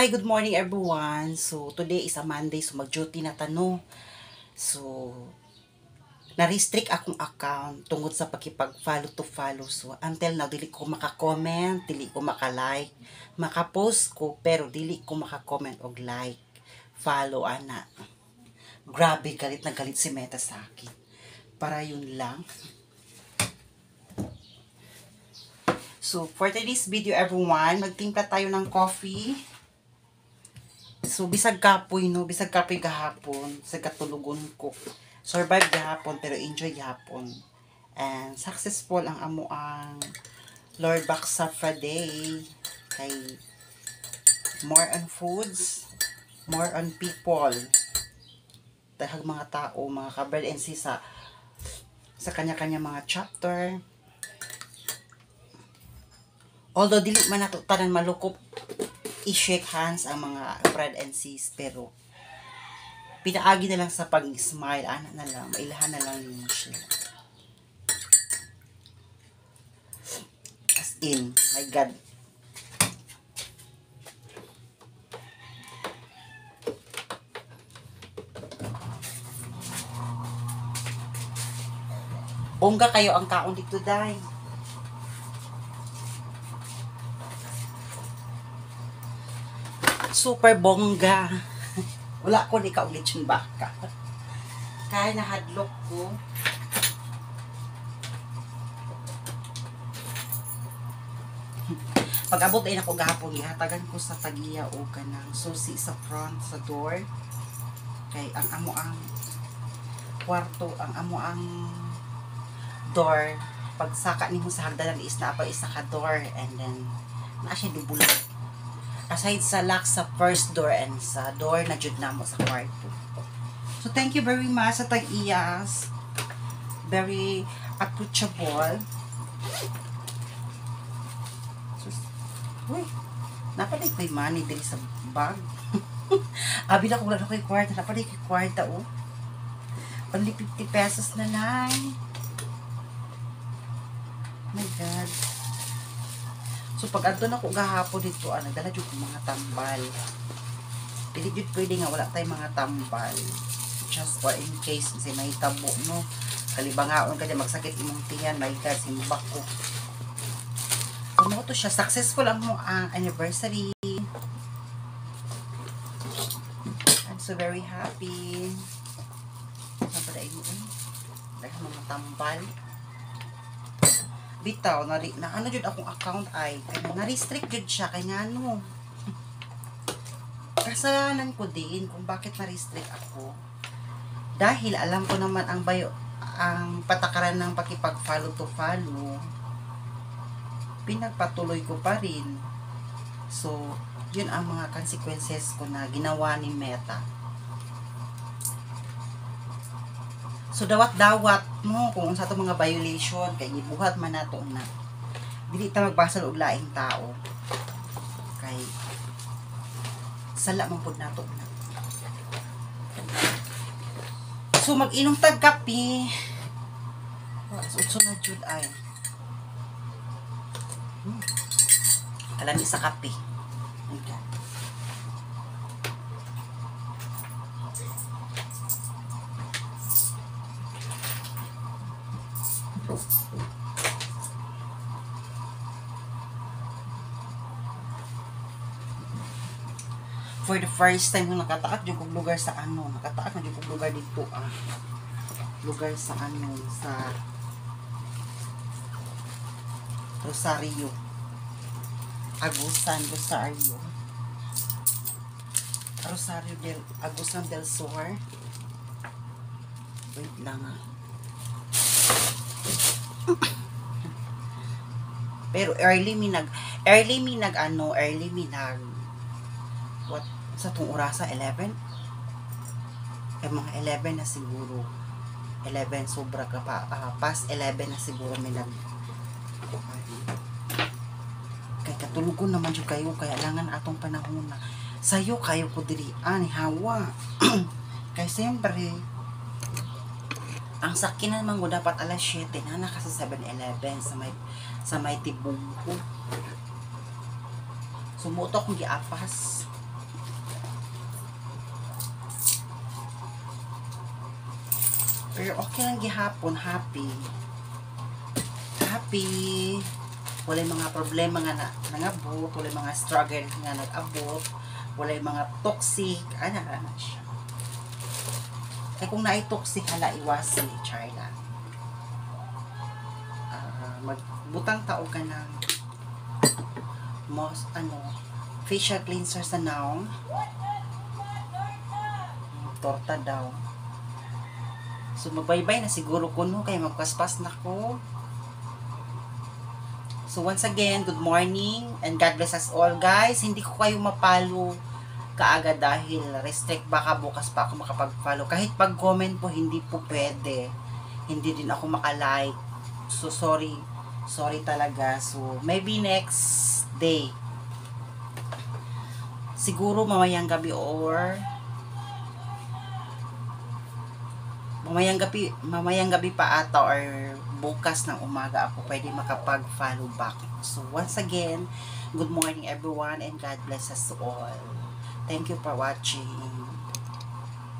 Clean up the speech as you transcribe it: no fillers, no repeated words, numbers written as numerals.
Hi, good morning everyone. So, today is a Monday, so mag-duty na tano. So, na-restrict akong account tungod sa pakipag-follow to follow. So, until now, dili ko maka-comment, dili ko maka-like, maka-post ko, pero dili ko maka-comment og like, follow, ana. Grabe, galit na galit si Meta sa akin. Para yun lang. So, for today's video everyone, magtimpla tayo ng coffee. So, bisag kapoy, no? Bisag kapoy gahapon, sa katulugon ko. Survive gahapon, pero enjoy gahapon. And successful ang amo ang Lord Baksa Friday. Kay more on foods, more on people. Dahil mga tao, mga ka-bird and sis sa kanya-kanya mga chapter. Although dili man nato tanan malukop i-shake hands ang mga friend and sis, pero pinaagi na lang sa pag-smile, anak na lang, mailahan na lang yung siya. As in, my God. Bongga kayo ang kaon dito, day. Super bongga. Wala ko ni kaulit yung baka. Kaya nahadlok ko. Pag-abot ay ako gahapon, gihatagan ko sa tagiya o kanang susi sa front, sa door. Kay ang amo ang kwarto, ang amo ang door. Pag saka nimo sa hagdanan is na pa isa ka door, and then na siya dubulog. Aside sa lock sa first door and sa door na jud namo sa kwarto. So thank you very much sa tag-iyas. Very approachable. So, uy, napalit may money diri sa bag. Abi na kung wala ko yung kwarta, napalit yung kwarta, oh. Only 50 pesos na lang. My God. So pag adto na ko gahapon dito, nagdala jud ko mga tambal. Dili jud pwede nga wala tay mga tambal. Just for in case kasi may tabo, no. Kalibangaon ka dyan, magsakit imong tiyan, my God, simbak ko. So mo to siya, successful ang mo ang anniversary. I'm so very happy. Napaday mo, dahil mga tambal. Bitaw na ano jud akong account ay na-restrict jud siya kay ngano. Kasalanan ko din kung bakit na-restrict ako. Dahil alam ko naman ang patakaran ng pakipag-follow to follow. Pinagpatuloy ko pa rin. So, yun ang mga consequences ko na ginawa ni Meta. So dawat-dawat mo kung sa ato mga violation kay gibuhat man nato na. Dili ta magbasal og laing tao. Kay sala man pud nato na. So mag-inom tag kape. Utso na jud ay. Kalami sa kape. Okay. For the first time nung nakataak yung lugar sa nakataak na yung lugar dito lugar sa sa Rosario, Agusan del Sur. Wait lang pero early mi nag what sa tong orasa 11 mga 11 na siguro, 11 sobra ka pa, past 11 na siguro may nag kay katulugon naman jud kayo, kaya langan atong panahon na sayo kayo ko diri ani hawa. Kay siyempre ang sakinan man go dapat alas 7 na naka sa 7-Eleven sa may tibong ko. Sumuto akong giapas. Pero okay lang gihapon, happy. Happy. Walay mga problema nga nangabot, walay mga struggle nga nag-abot, walay mga toxic, ana siya. Kaya kung naay toxic, hala iwasi, char lang. Magbutang tao ka ng most, facial cleanser sa naong. Torta daw. So, mabaybay na siguro ko no, kaya magpaspas na ko. So, once again, good morning and God bless us all, guys. Hindi ko kayo mapalo kaagad dahil restrict, baka bukas pa ako makapag-follow. Kahit pag-comment po, hindi po pwede. Hindi din ako makalike. So, sorry. Sorry talaga. So, maybe next day. Siguro mamayang gabi or mamayang gabi pa ata or bukas ng umaga ako pwede makapag-follow back. So, once again, good morning everyone and God bless us all. Thank you for watching.